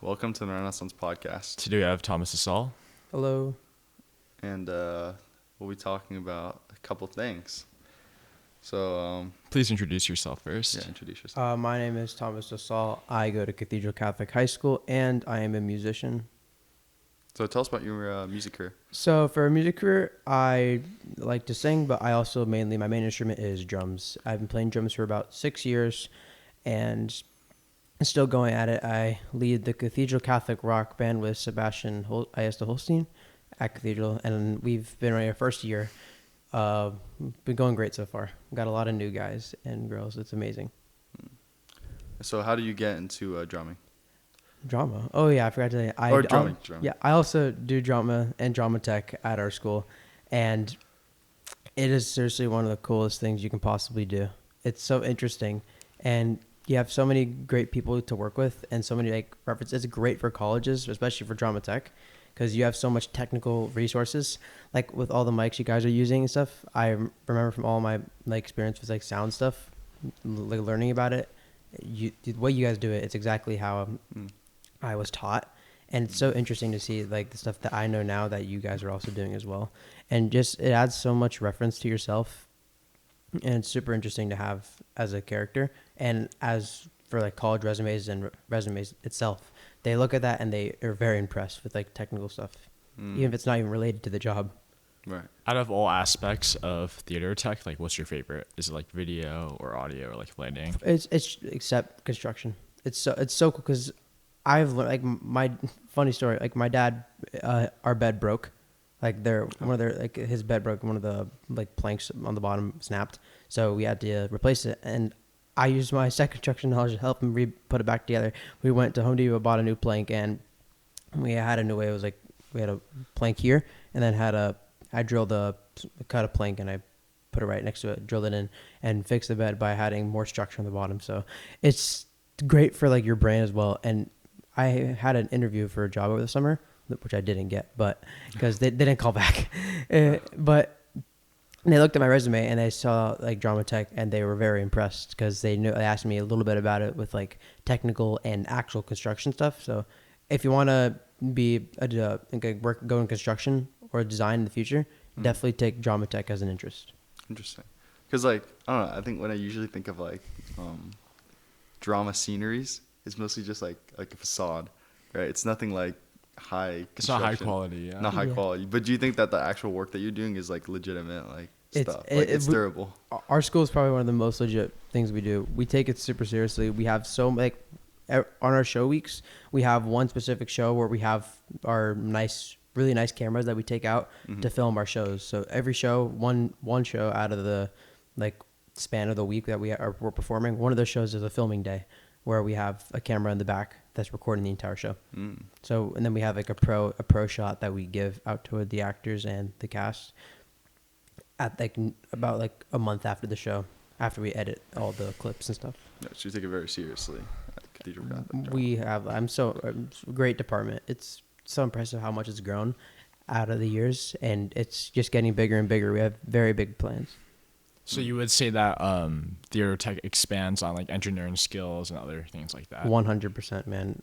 welcome to the Renisonce podcast. Today we have Thomas Dosal. Hello. And we'll be talking about a couple things. So, Please introduce yourself first. introduce yourself. My name is Thomas Dosal. I go to Cathedral Catholic High School, and I am a musician. So tell us about your music career. So for a music career, I like to sing, but I also my main instrument is drums. I've been playing drums for about 6 years, and still going at it. I lead the Cathedral Catholic rock band with Sebastian Iesta Holstein at Cathedral, and we've been in our first year. Been going great so far. Got a lot of new guys and girls. It's amazing. So how do you get into drumming? Drama. Oh yeah, I forgot to tell you. Drumming. Yeah, I also do drama and drama tech at our school, and it is seriously one of the coolest things you can possibly do. It's so interesting, and you have so many great people to work with, and so many references. It's great for colleges, especially for drama tech, because you have so much technical resources. Like with all the mics you guys are using and stuff. I remember from all my experience with sound stuff, learning about it. The way you guys do it, it's exactly how I was taught, and it's so interesting to see the stuff that I know now that you guys are also doing as well, and just it adds so much reference to yourself, and it's super interesting to have as a character. And as for college resumes and resumes itself, they look at that and they are very impressed with technical stuff, even if it's not even related to the job. Right. Out of all aspects of theater tech, what's your favorite? Is it video or audio or lighting? It's except construction. It's so cool because I've learned my funny story. My dad, our bed broke. His bed broke. One of the planks on the bottom snapped, so we had to replace it. And I used my second construction knowledge to help him put it back together. We went to Home Depot, bought a new plank, and we had a new way. It was we had a plank here, and then I cut a plank, and I put it right next to it, drilled it in, and fixed the bed by adding more structure on the bottom. So it's great for your brain as well. And I had an interview for a job over the summer, which I didn't get, but because they didn't call back. But they looked at my resume and they saw drama tech, and they were very impressed because they asked me a little bit about it with technical and actual construction stuff. So if you want to go in construction or design in the future, definitely take drama tech as an interest. Interesting. Because I don't know, I think when I usually think of drama sceneries, it's mostly just a facade, right? It's nothing high construction. It's not high quality, yeah. Not high quality. But do you think that the actual work that you're doing is legitimate stuff? It's durable. Our school is probably one of the most legit things we do. We take it super seriously. We have on our show weeks, we have one specific show where we have our really nice cameras that we take out to film our shows. So every show, one show out of the span of the week that we're performing, one of those shows is a filming day where we have a camera in the back that's recording the entire show. So, and then we have a pro shot that we give out to the actors and the cast at about a month after the show, after we edit all the clips and stuff. Yeah, so you take it very seriously at Cathedral Catholic. We have, great department. It's so impressive how much it's grown out of the years, and it's just getting bigger and bigger. We have very big plans. So you would say that theater tech expands on engineering skills and other things like that? 100%, man.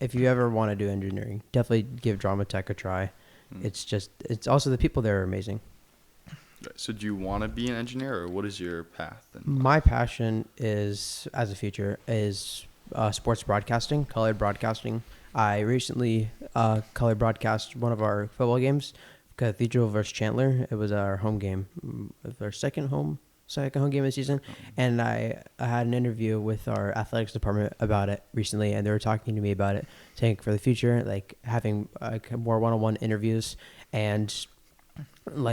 If you ever want to do engineering, definitely give drama tech a try. It's also the people there are amazing. So do you want to be an engineer, or what is your path? My passion as a future is sports broadcasting, color broadcasting. I recently color broadcast one of our football games, Cathedral versus Chandler. It was our home game, our second home game of the season. And I had an interview with our athletics department about it recently, and they were talking to me about it, saying for the future, having more one-on-one interviews and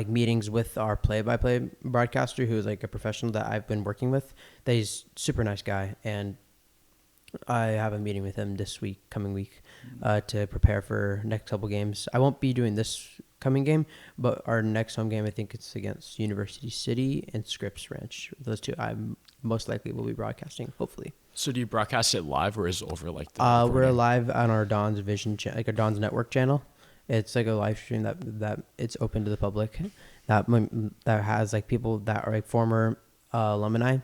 meetings with our play-by-play broadcaster, who's a professional that I've been working with. He's a super nice guy, and I have a meeting with him coming week, to prepare for next couple games. I won't be doing this coming game, but our next home game, I think it's against University City and Scripps Ranch. Those two I most likely will be broadcasting, hopefully. So do you broadcast it live, or is it over we're live on our Don's Vision our Don's Network channel. It's a live stream that it's open to the public, that has people that are former alumni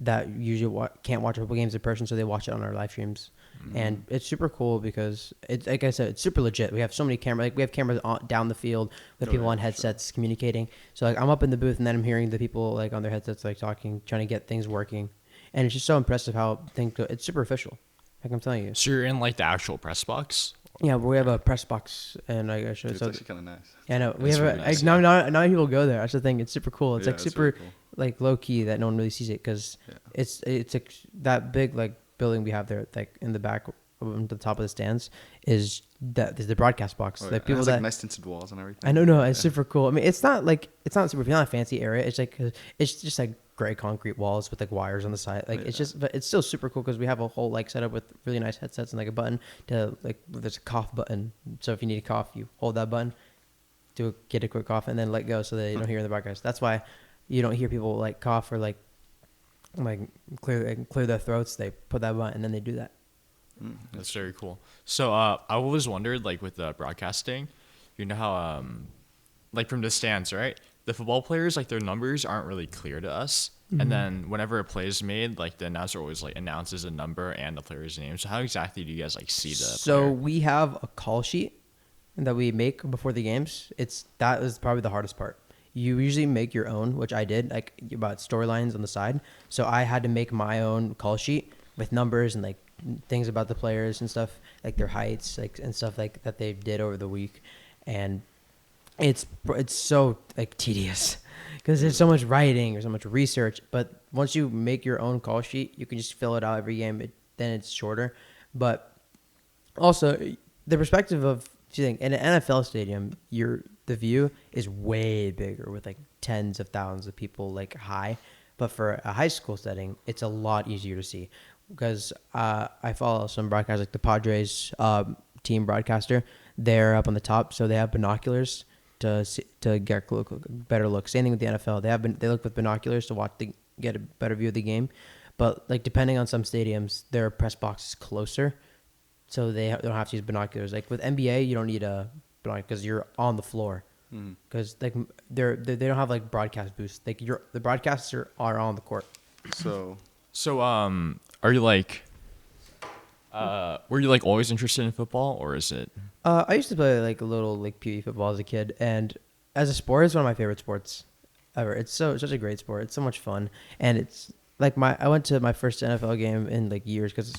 that usually can't watch football games in person, so they watch it on our live streams. And it's super cool because it's like I said, it's super legit. We have so many cameras. Like we have cameras down the field. We have people on headsets communicating. So like I'm up in the booth and then I'm hearing the people like on their headsets like talking, trying to get things working. And it's just so impressive how things go. It's super official. Like I'm telling you. So you're in like the actual press box? Yeah, we have a press box, and I show It's actually kind of nice. Yeah, no, we That's have really nice, now people go there. That's the thing. It's super cool. It's Yeah, like it's super really cool. like low key that no one really sees it because Yeah. it's like that big like building we have there like in the back on the top of the stands is the broadcast box. Oh, Like yeah. people it has that like nice tinted walls and everything. I know, no, it's super cool. I mean, it's not super. It's not a fancy area. It's like it's just like gray concrete walls with like wires on the side. Like it's just, but it's still super cool because we have a whole like setup with really nice headsets and like a button to like there's a cough button. So if you need a cough, you hold that button, get a quick cough, and then let go so that you don't hear in the broadcast. That's why you don't hear people like cough or like clear their throats. They put that button and then they do that. That's very cool. So I always wondered, like with the broadcasting, you know how like from the stands, right? The football players, like their numbers aren't really clear to us. And then whenever a play is made, like the announcer always like announces a number and the player's name. So how exactly do you guys like see the So player? we have a call sheet that we make before the games. That is probably the hardest part. You usually make your own, which I did, like about storylines on the side. So I had to make my own call sheet with numbers and like things about the players and stuff, like their heights, like and stuff like that they did over the week. And it's so like tedious because there's so much writing or so much research. But once you make your own call sheet, you can just fill it out every game. Then it's shorter. But also the perspective of in an NFL stadium, the view is way bigger with like tens of thousands of people like high. But for a high school setting, it's a lot easier to see because I follow some broadcasters like the Padres team broadcaster. They're up on the top, so they have binoculars to get better look. Same thing with the NFL. They look with binoculars to get a better view of the game. But like depending on some stadiums, their press box is closer, so they don't have to use binoculars. Like with NBA, you don't need a binocular because you're on the floor. Because like they don't have like broadcast booths. Like the broadcasters are on the court. So Are you like were you like always interested in football, or is it I used to play like a little like PE football as a kid, and as a sport, it's one of my favorite sports ever. It's such a great sport. It's so much fun, and it's like I went to my first NFL game in like years because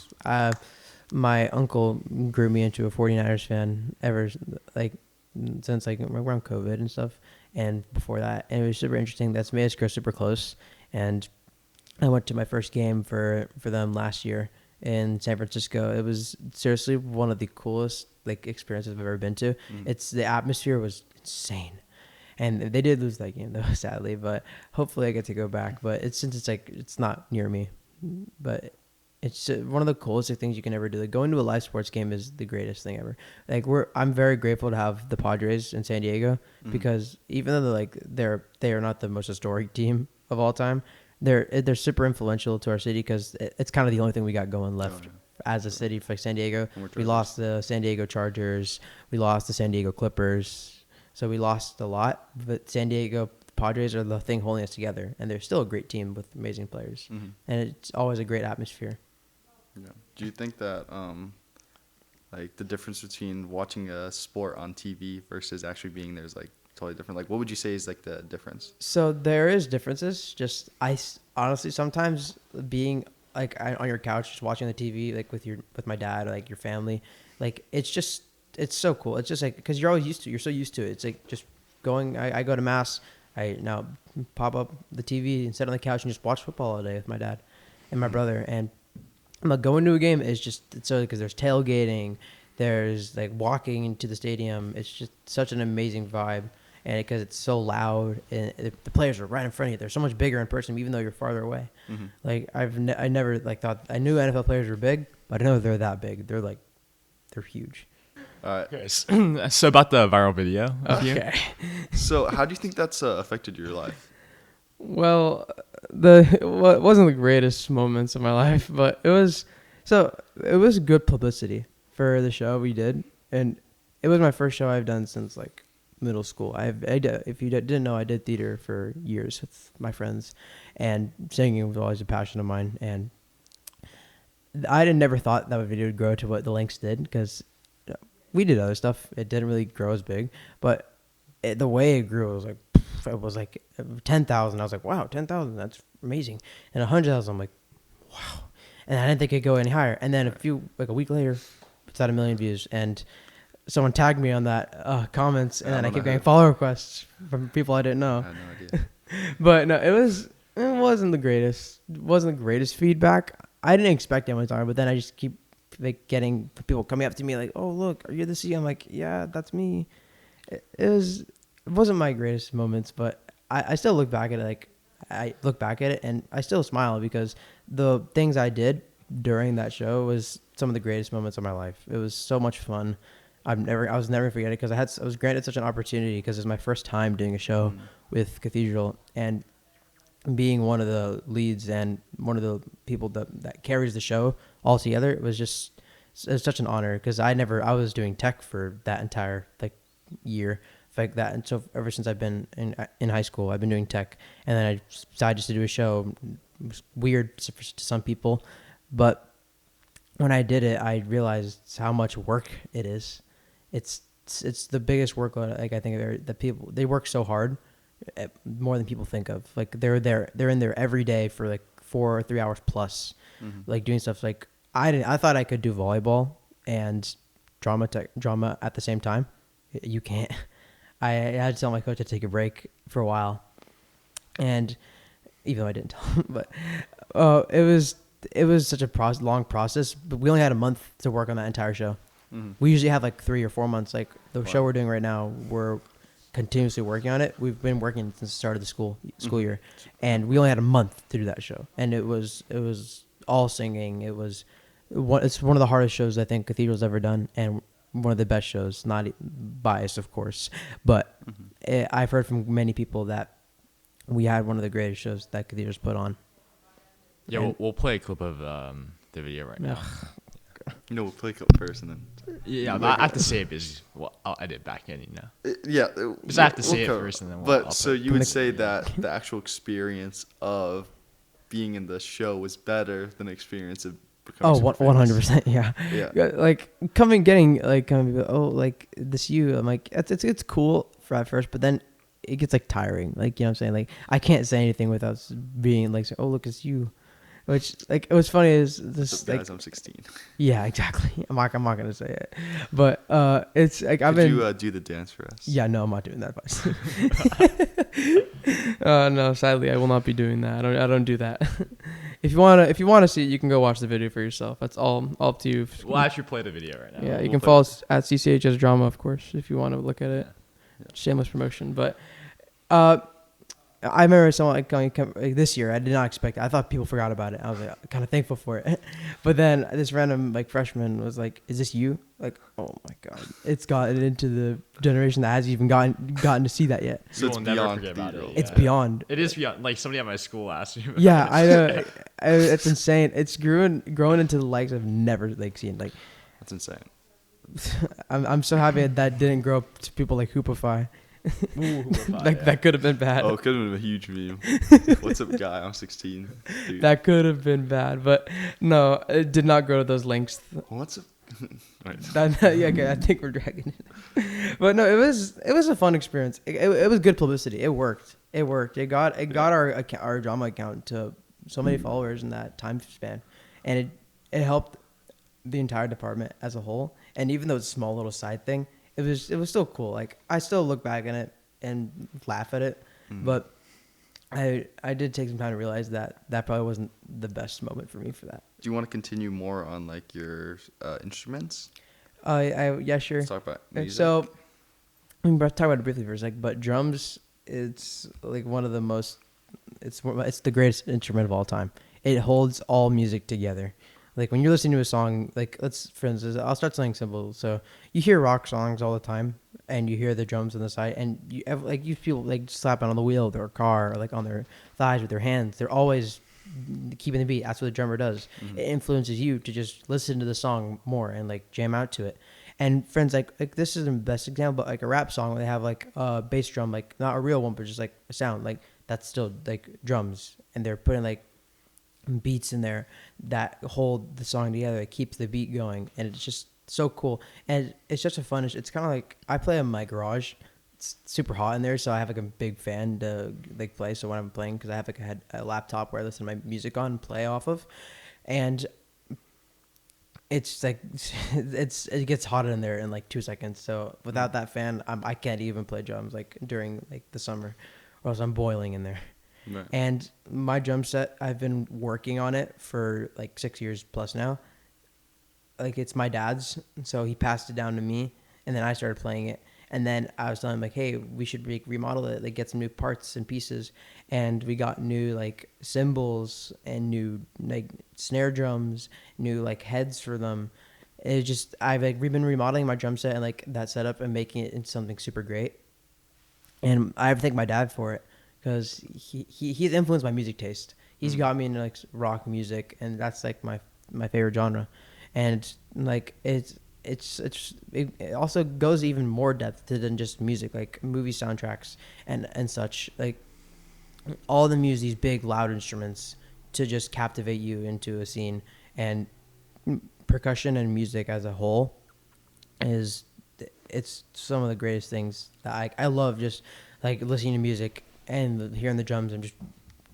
my uncle grew me into a 49ers fan ever like since like around COVID and stuff, and before that, and it was super interesting. That's made us grow super close, and I went to my first game for them last year in San Francisco. It was seriously one of the coolest like experiences I've ever been to. The atmosphere was insane, and they did lose that game though, sadly. But hopefully I get to go back. But since it's not near me, but it's one of the coolest things you can ever do. Like going to a live sports game is the greatest thing ever. Like I'm very grateful to have the Padres in San Diego because even though they are not the most historic team of all time, they're super influential to our city because it's kind of the only thing we got going left as a city for San Diego. We lost the San Diego Chargers, we lost the San Diego Clippers, so we lost a lot. But San Diego Padres are the thing holding us together, and they're still a great team with amazing players, and it's always a great atmosphere. Yeah. Do you think that like the difference between watching a sport on TV versus actually being there is like totally different? Like what would you say is like the difference? So there is differences. Just honestly sometimes being like on your couch just watching the TV like with my dad or like your family, like it's so cool. It's just like because you're so used to it. It's like just going. I go to mass. I now pop up the TV and sit on the couch and just watch football all day with my dad and my brother. And I'm like going to a game is just it's so because there's tailgating, there's like walking into the stadium. It's just such an amazing vibe. And because it's so loud and the players are right in front of you, they're so much bigger in person, even though you're farther away. Like I never like thought I knew NFL players were big, but I didn't know they're that big. They're huge. okay? So about the viral video. Okay. So how do you think that's affected your life? Well, it wasn't the greatest moments of my life, but it was good publicity for the show we did, and it was my first show I've done since like middle school. If you didn't know, I did theater for years with my friends, and singing was always a passion of mine. And I never thought that video would grow to what the Lynx did, because we did other stuff. It didn't really grow as big, but the way it grew, it was like 10,000. I was like, wow, 10,000, that's amazing. And 100,000, I'm like, wow. And I didn't think it'd go any higher. And then a week later, it's at 1 million views. And someone tagged me on that comments, and then I kept getting follow requests from people I didn't know. I had no idea. But no, it wasn't the greatest. It wasn't the greatest feedback. I didn't expect anyone to talk, but then I just keep like getting people coming up to me like, "Oh, look, are you the C?" I'm like, "Yeah, that's me." It wasn't my greatest moments, but I still look back at it and I still smile, because the things I did during that show was some of the greatest moments of my life. It was so much fun. I was never forget it, because I was granted such an opportunity, because it was my first time doing a show with Cathedral, and being one of the leads and one of the people that carries the show all together. It was such an honor, because I was doing tech for that entire year like that, and so ever since I've been in high school, I've been doing tech, and then I decided just to do a show. It was weird to some people, but when I did it, I realized how much work it is. It's the biggest workload. I think that people, they work so hard, more than people think of. They're in there every day for 4 or 3 hours plus, doing stuff. I thought I could do volleyball and drama at the same time. You can't. I had to tell my coach to take a break for a while, and even though I didn't tell him, but it was such a long process. But we only had a month to work on that entire show. We usually have 3 or 4 months. The show we're doing right now, we're continuously working on it. We've been working since the start of the school year, and we only had a month to do that show. And it was all singing. It's one of the hardest shows I think Cathedral's ever done, and one of the best shows. Not biased, of course, but I've heard from many people that we had one of the greatest shows that Cathedral's put on. Yeah, we'll play a clip of the video right now. No, we'll play clip first and then. Yeah, I have to say it because I'll edit back in, Yeah. Because I have to say it first and then But so you would say that the actual experience of being in the show was better than the experience of becoming 100%, yeah. This you, I'm like, it's cool for at first, but then it gets tiring. You know what I'm saying? I can't say anything without being oh, look, it's you. Which it was funny is this. What's up, guys? I'm 16. Yeah, exactly. I'm not gonna say it, but it's I've Could been. you do the dance for us? Yeah, no, I'm not doing that. No, sadly, I will not be doing that. I don't do that. If you wanna see it, you can go watch the video for yourself. That's all up to you. We'll actually play the video right now. Yeah, you can follow us at CCHS Drama, of course, if you want to look at it. Yeah. Shameless promotion, but I remember someone this year. I did not expect it. I thought people forgot about it. I was kind of thankful for it. But then this random freshman was like, "Is this you?" Oh my god, it's gotten into the generation that hasn't even gotten to see that yet. So it's beyond about it. It's beyond. It is beyond. Somebody at my school asked me. About Yeah, it. I know. It's insane. It's grown into the likes I've never seen. That's insane. I'm so happy that didn't grow up to people like Hoopify. That could have been bad. Oh, it could have been a huge meme. What's up, guy? I'm 16. Dude. That could have been bad, but no, it did not grow to those lengths. What's up? Right. Okay, I think we're dragging it. But no, it was a fun experience. It was good publicity. It worked. It got our drama account to so many followers in that time span, and it helped the entire department as a whole. And even though it's a small little side thing, it was still cool. I still look back on it and laugh at it, but I did take some time to realize that probably wasn't the best moment for me for that. Do you want to continue more on your instruments? Yeah, sure. Let's talk about music. So we can talk about it briefly for a sec, but drums, it's one of the most. It's the greatest instrument of all time. It holds all music together. When you're listening to a song, for instance, I'll start something simple. So you hear rock songs all the time, and you hear the drums on the side, and you feel slapping on the wheel of their car, or on their thighs with their hands. They're always keeping the beat. That's what the drummer does. It influences you to just listen to the song more and jam out to it. And friends, like this isn't the best example, but like a rap song where they have like a bass drum, like not a real one, but just like a sound, like that's still like drums, and they're putting like beats in there that hold the song together. It keeps the beat going, and it's just so cool. And it's just a fun. It's kind of like I play in my garage. It's super hot in there, so I have like a big fan to like play. So when I'm playing, because I have like a laptop where I listen to my music on and play off of, and it's like it gets hot in there in like 2 seconds. So without that fan, I can't even play drums like during like the summer, or else I'm boiling in there. Right. And my drum set, I've been working on it for like 6 years plus now. Like it's my dad's, so he passed it down to me, and then I started playing it. And then I was telling him like, hey, we should remodel it, like get some new parts and pieces. And we got new like cymbals and new like snare drums, new like heads for them. It just we've been remodeling my drum set and like that setup and making it into something super great. And I have to thank my dad for it, because he's influenced my music taste. He's got me into like rock music, and that's like my favorite genre. And like it also goes even more depth than just music, like movie soundtracks and such. Like all the music, these big loud instruments to just captivate you into a scene, and percussion and music as a whole it's some of the greatest things that I love. Just like listening to music and hearing the drums and just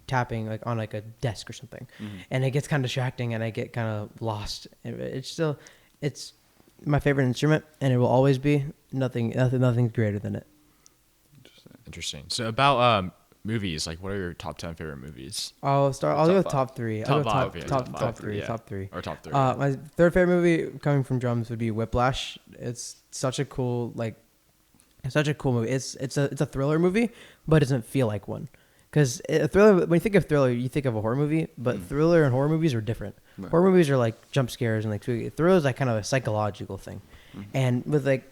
tapping like on like a desk or something, and it gets kind of distracting and I get kind of lost. It's my favorite instrument, and it will always be. Nothing's greater than it. Interesting. So about movies, like what are your top 10 favorite movies? I'll go with top three. Top I'll go five, yeah, top top three. yeah. Top three. Or top three. My third favorite movie coming from drums would be Whiplash. It's such a cool movie. It's a thriller movie, but it doesn't feel like one. Because a thriller, when you think of thriller, you think of a horror movie, but thriller and horror movies are different. Right. Horror movies are like jump scares and like thriller is like kind of a psychological thing. And with like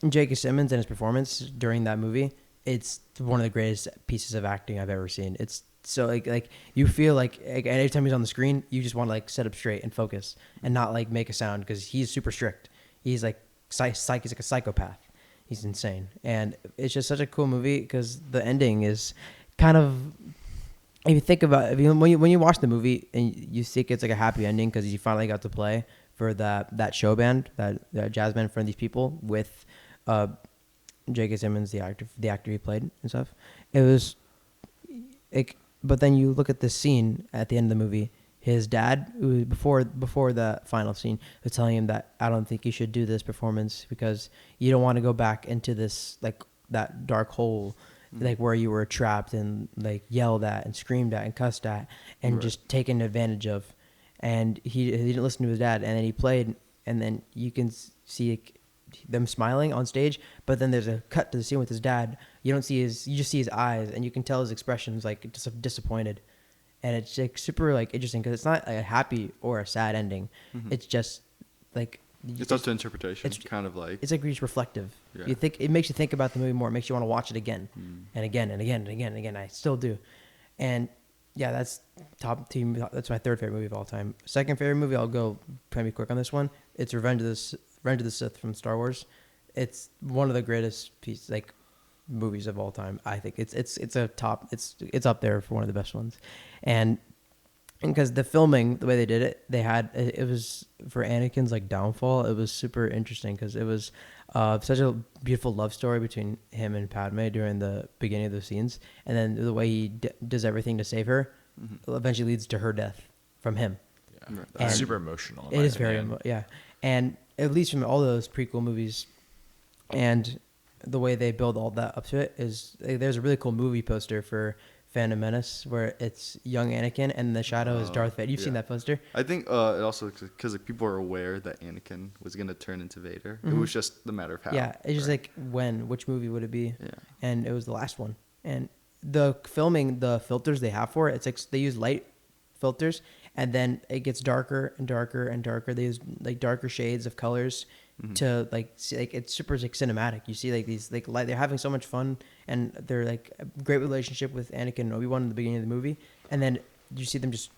J.K. Simmons and his performance during that movie, it's one of the greatest pieces of acting I've ever seen. It's so like you feel like every time he's on the screen, you just want to like sit up straight and focus and not like make a sound, because he's super strict. He's like he's like a psychopath. He's insane, and it's just such a cool movie because the ending is kind of, if you think about it, when you watch the movie and you think it's like a happy ending because you finally got to play for that show band, that jazz band for these people with J.K. Simmons, the actor he played and stuff. It was like, but then you look at this scene at the end of the movie. His dad, who before the final scene, was telling him that I don't think you should do this performance because you don't want to go back into this like that dark hole, like where you were trapped and like yelled at and screamed at and cussed at and just taken advantage of. And he didn't listen to his dad, and then he played, and then you can see them smiling on stage, but then there's a cut to the scene with his dad. You just see his eyes, and you can tell his expressions like disappointed. And it's like super like interesting because it's not a happy or a sad ending. It's just like it's up to interpretation. It's kind of like it's like just reflective. Yeah. You think it makes you think about the movie more. It makes you want to watch it again and again and again and again and again. I still do. And yeah, that's top team. That's my third favorite movie of all time. Second favorite movie, I'll go pretty quick on this one. It's Revenge of the Sith from Star Wars. It's one of the greatest movies of all time. I think it's a top. It's up there for one of the best ones, and because the filming, the way they did it, it was for Anakin's like downfall. It was super interesting because it was such a beautiful love story between him and Padme during the beginning of the scenes, and then the way he does everything to save her eventually leads to her death from him. Yeah, And super emotional. It is very and at least from all those prequel movies, and the way they build all that up to it is there's a really cool movie poster for Phantom Menace where it's young Anakin and the shadow is Darth Vader. You've seen that poster? I think it also because like, people are aware that Anakin was gonna turn into Vader. It was just the matter of how. Yeah, it's just like which movie would it be? Yeah. And it was the last one. And the filming, the filters they have for it, it's like they use light filters, and then it gets darker and darker and darker. They use like darker shades of colors to like see, like it's super like cinematic. You see like these like they're having so much fun, and they're like a great relationship with Anakin and Obi-Wan in the beginning of the movie, and then you see them just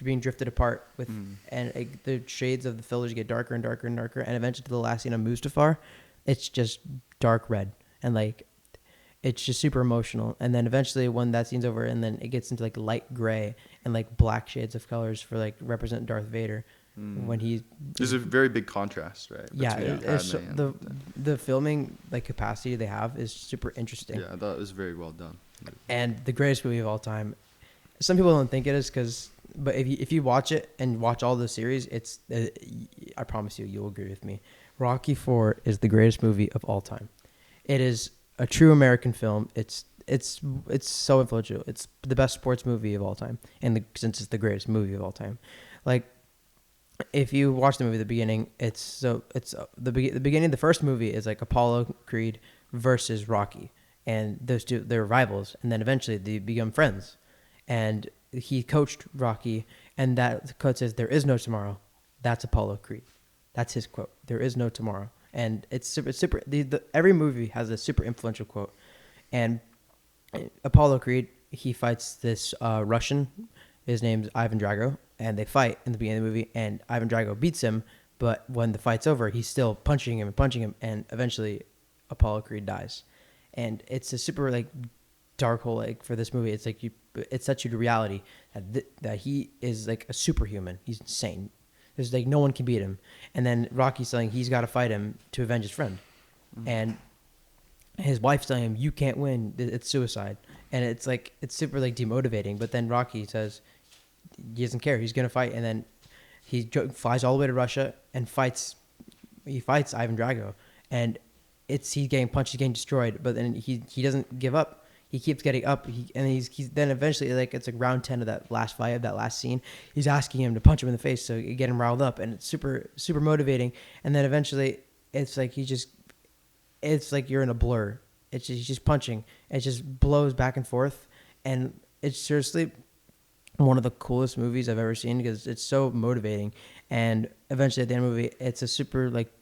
being drifted apart with, Mm. and the shades of the fillers get darker and darker and darker, and eventually to the last scene of Mustafar, it's just dark red, and like it's just super emotional. And then eventually when that scene's over, and then it gets into like light gray and like black shades of colors for like represent Darth Vader when he. There's a very big contrast, right? Yeah, between it's Padme the and- the filming like capacity they have is super interesting. Yeah, I thought it was very well done. And the greatest movie of all time. Some people don't think it is but if you watch it and watch all the series, it's I promise you'll agree with me. Rocky IV is the greatest movie of all time. It is a true American film. It's so influential. It's the best sports movie of all time, and since it's the greatest movie of all time, like if you watch the movie at the beginning, the beginning. The first movie is like Apollo Creed versus Rocky, and those two they're rivals, and then eventually they become friends. And he coached Rocky, and that quote says, "There is no tomorrow." That's Apollo Creed. That's his quote. There is no tomorrow, and it's super. Every movie has a super influential quote, and Apollo Creed he fights this Russian. His name's Ivan Drago, and they fight in the beginning of the movie, and Ivan Drago beats him. But when the fight's over, he's still punching him, and eventually Apollo Creed dies. And it's a super like dark hole like for this movie. It's like it sets you to reality that he is like a superhuman. He's insane. There's like no one can beat him. And then Rocky's saying he's got to fight him to avenge his friend, and his wife's telling him you can't win. It's suicide. And it's like it's super like demotivating. But then Rocky says he doesn't care. He's gonna fight, and then he flies all the way to Russia and fights. He fights Ivan Drago, and he's getting punched, he's getting destroyed. But then he doesn't give up. He keeps getting up, he's then eventually like it's like round 10 of that last fight of that last scene. He's asking him to punch him in the face so you get him riled up, and it's super super motivating. And then eventually it's like it's like you're in a blur. He's just punching. It just blows back and forth, and it's seriously one of the coolest movies I've ever seen because it's so motivating. And eventually at the end of the movie, it's a super like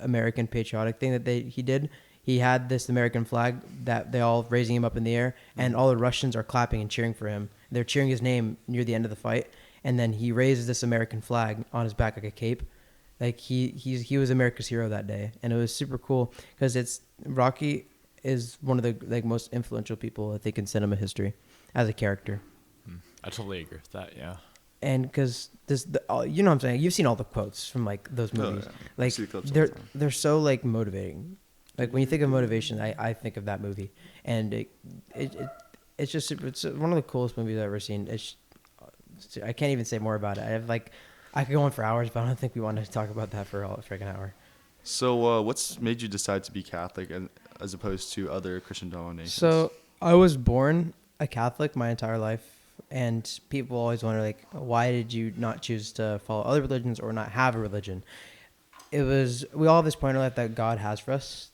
American patriotic thing that he did. He had this American flag that they all raising him up in the air, and all the Russians are clapping and cheering for him. They're cheering his name near the end of the fight, and then he raises this American flag on his back like a cape. Like he was America's hero that day, and it was super cool because Rocky is one of the like most influential people I think in cinema history as a character. I totally agree with that. Yeah. And because you know what I'm saying, you've seen all the quotes from like those movies. Oh, yeah. I Like see the clips all the time. they're so like motivating. Like when you think of motivation, I think of that movie, and it's just it's one of the coolest movies I've ever seen. I can't even say more about it. I could go on for hours, but I don't think we want to talk about that for a freaking hour. So, what's made you decide to be Catholic as opposed to other Christian denominations? So I was born a Catholic my entire life, and people always wonder like, why did you not choose to follow other religions or not have a religion? We all have this point in life that God has for us.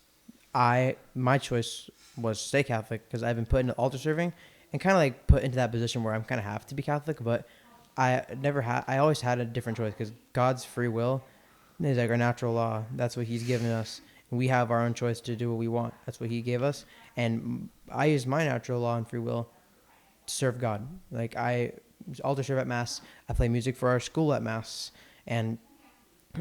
My choice was stay Catholic because I've been put into altar serving and kind of like put into that position where I'm kind of have to be Catholic, but I always had a different choice because God's free will is like our natural law. That's what he's given us. And we have our own choice to do what we want. That's what he gave us. And I use my natural law and free will to serve God. Like I altar serve at Mass. I play music for our school at Mass. And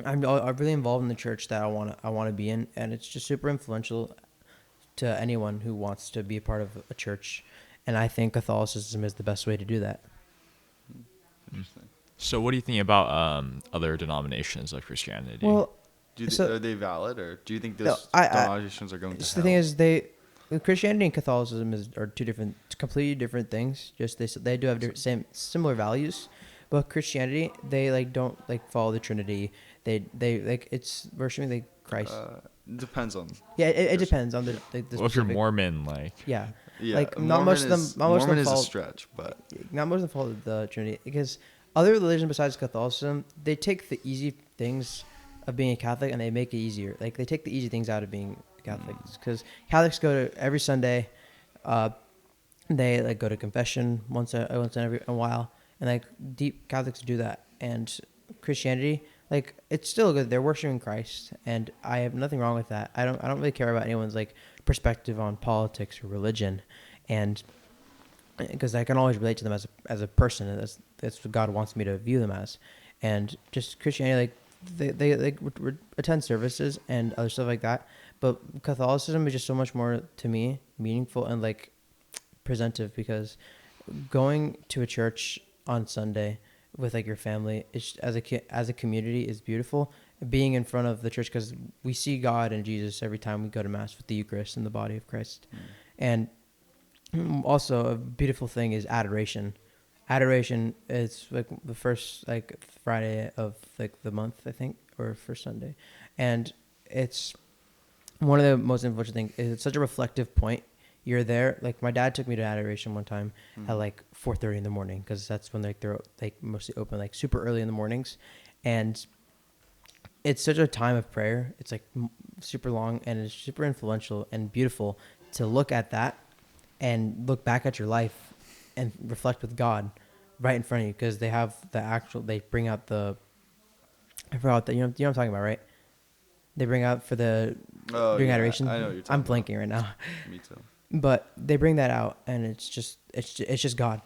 I'm really involved in the church that I want to be in, and it's just super influential to anyone who wants to be a part of a church. And I think Catholicism is the best way to do that. Interesting. So what do you think about other denominations of Christianity? Well, Are they valid, or do you think those denominations are going to the thing is, Christianity and Catholicism are completely different things. Just they do have similar values, but Christianity they like don't like follow the Trinity. They like it's worshiping the Christ. Depends on. Yeah, it depends on the Well, if you're specific- Mormon, like Yeah. Yeah, Like not most of them. Not most of Mormon them is a follow. stretch, but Not most of them follow the Trinity because other religions besides Catholicism, they take the easy things of being a Catholic and they make it easier. Like they take the easy things out of being Catholics because Catholics go to every Sunday. They like go to confession once in every a while, and like deep Catholics do that. And Christianity, like it's still good. They're worshiping Christ, and I have nothing wrong with that. I don't really care about anyone's like perspective on politics or religion, and because I can always relate to them a person, and that's what God wants me to view them as. And just Christianity, like they like would attend services and other stuff like that, but Catholicism is just so much more to me meaningful and like presentive, because going to a church on Sunday with like your family, it's as a community is beautiful. Being in front of the church, because we see God and Jesus every time we go to mass with the Eucharist and the body of Christ. And also a beautiful thing is adoration. Adoration is like the first like Friday of like the month, I think, or first Sunday, and it's one of the most influential things. It's such a reflective point. You're there. Like my dad took me to adoration one time at like 4:30 in the morning, because that's when they're like mostly open, like super early in the mornings, and it's such a time of prayer. It's like super long, and it's super influential and beautiful to look at that and look back at your life and reflect with God right in front of you, because they have they bring out I forgot you know what I'm talking about, right? They bring out for during adoration. I know what you're talking I'm about. blanking right now. Me too. But they bring that out, and it's just God.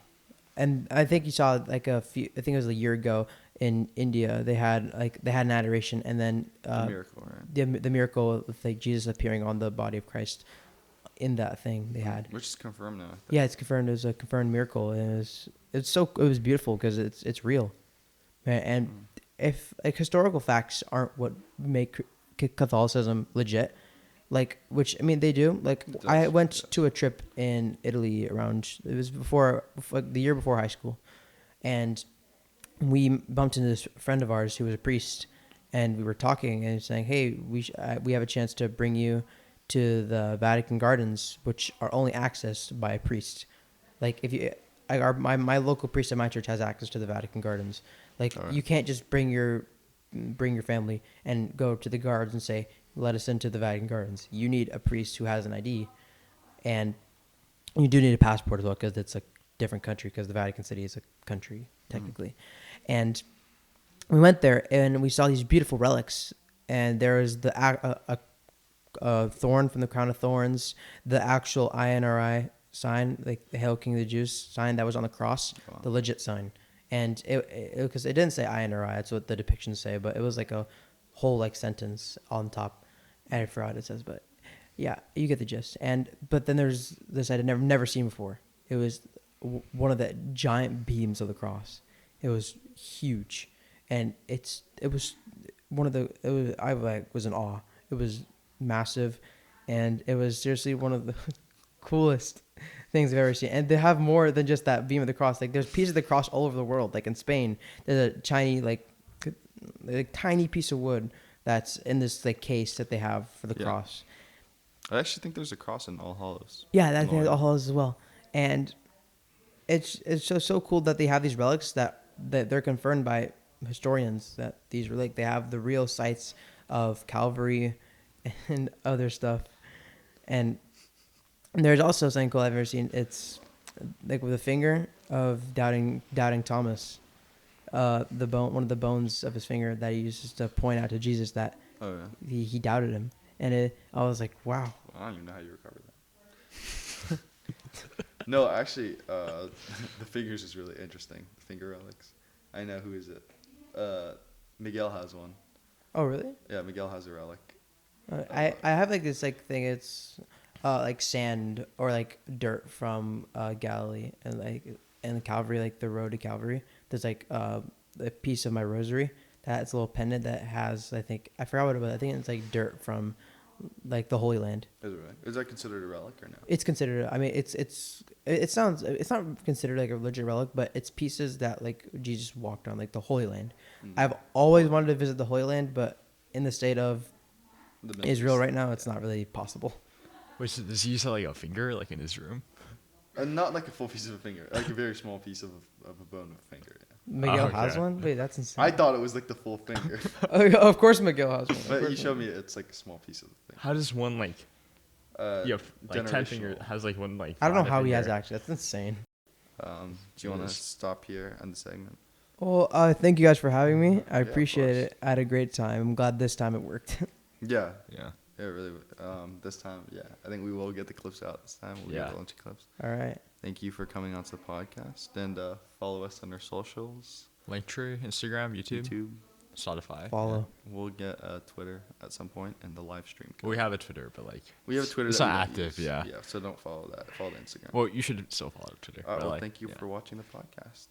And I think you saw like I think it was a year ago in India, they had an adoration, and then The miracle, right? the miracle of like Jesus appearing on the body of Christ in that thing they had. Which is confirmed now, I think. Yeah, it's confirmed. It was a confirmed miracle, and it was beautiful because it's real. And if like historical facts aren't what make Catholicism legit, like, which I mean they do. Like I went to a trip in Italy it was like the year before high school, and we bumped into this friend of ours who was a priest, and we were talking and saying, "Hey, we have a chance to bring you to the Vatican Gardens, which are only accessed by a priest. Like if you, my local priest at my church has access to the Vatican Gardens. Like you can't just bring your family and go to the guards and say, let us into the Vatican Gardens. You need a priest who has an ID, and you do need a passport as well, because it's a different country, because the Vatican City is a country technically. And we went there and we saw these beautiful relics, and there was a thorn from the crown of thorns, the actual INRI sign, like the Hail King of the Jews sign that was on the cross, the legit sign. And because it didn't say INRI, that's what the depictions say, but it was like a whole like sentence on top. And I forgot what it says, but yeah, you get the gist. But then there's this I'd never seen before. It was one of the giant beams of the cross. It was huge, and I was in awe. It was massive, and it was seriously one of the coolest things I've ever seen. And they have more than just that beam of the cross. Like there's pieces of the cross all over the world. Like in Spain, there's a tiny tiny piece of wood that's in this like case that they have for the cross. I actually think there's a cross in All Hallows. Yeah, that thing All Hallows as well. And it's so cool that they have these relics that they're confirmed by historians that these were like they have the real sites of Calvary and other stuff. And there's also something cool I've ever seen. It's like with the finger of doubting Thomas, one of the bones of his finger that he uses to point out to Jesus that he doubted him. And I was like, wow. I don't even know how you recovered that. No, actually, the figures is really interesting. The finger relics. I know who is it. Miguel has one. Oh, really? Yeah, Miguel has a relic. I have like this like thing. It's like sand or like dirt from Galilee and Calvary, like the road to Calvary. There's like a piece of my rosary that's a little pendant that has, I forgot what it was. I think it's like dirt from like the Holy Land. Is it right? Is that considered a relic or no? It's considered. I mean, it's not considered like a legit relic, but it's pieces that like Jesus walked on, like the Holy Land. I've always wanted to visit the Holy Land, but in the state of Israel right now, it's not really possible. Wait, so does he use like a finger like in his room? Not like a full piece of a finger, like a very small piece of a bone of a finger. Yeah. Miguel has one? Wait, that's insane. I thought it was like the full finger. Of course Miguel has one. But you showed me it's like a small piece of the thing. How does one like 10 finger has like one like I don't know how finger. he has actually. That's insane. Do you want to stop here and the segment? Well, thank you guys for having me. I Yeah, appreciate it. I had a great time. I'm glad this time it worked. Yeah. Yeah. It really. This time, yeah, I think we will get the clips out this time. We'll Yeah. get a bunch of clips. All right. Thank you for coming onto the podcast, and follow us on our socials. Linktree, Instagram, YouTube, Spotify. Follow. We'll get Twitter at some point, and the live stream. We have a Twitter, but like We have a Twitter. it's that not we don't active. use. Yeah. Yeah. So don't follow that. Follow the Instagram. Well, you should still follow Twitter. All right. but, Well, like, thank you yeah. for watching the podcast.